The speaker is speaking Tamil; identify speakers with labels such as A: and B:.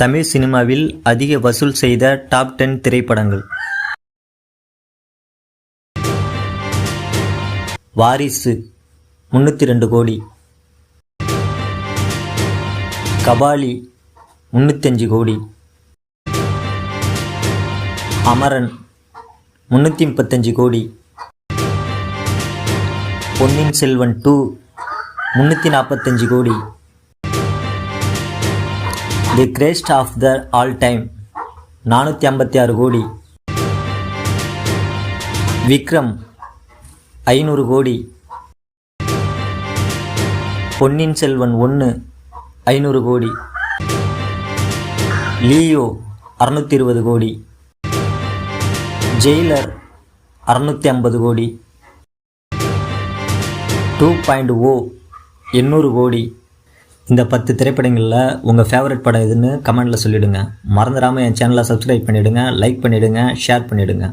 A: தமிழ் சினிமாவில் அதிக வசூல் செய்த டாப் 10 திரைப்படங்கள். வாரிசு 302 கோடி, கபாலி 305 கோடி, அமரன் 335 கோடி, பொன்னியின் செல்வன் 2 345 கோடி, தி கிரேஸ்ட் ஆஃப் த ஆல் டைம் 456 கோடி, விக்ரம் 500 கோடி, பொன்னியின் செல்வன் 1 500 கோடி, லியோ 620 கோடி, ஜெயிலர் 650 கோடி, 2.0 800 கோடி. இந்த 10 திரைப்படங்களில் உங்கள் ஃபேவரட் படம் எதுன்னு கமெண்டில் சொல்லிவிடுங்க. மறந்துடாமல் என் சேனலை சப்ஸ்கிரைப் பண்ணிவிடுங்க, லைக் பண்ணிவிடுங்க, ஷேர் பண்ணிவிடுங்க.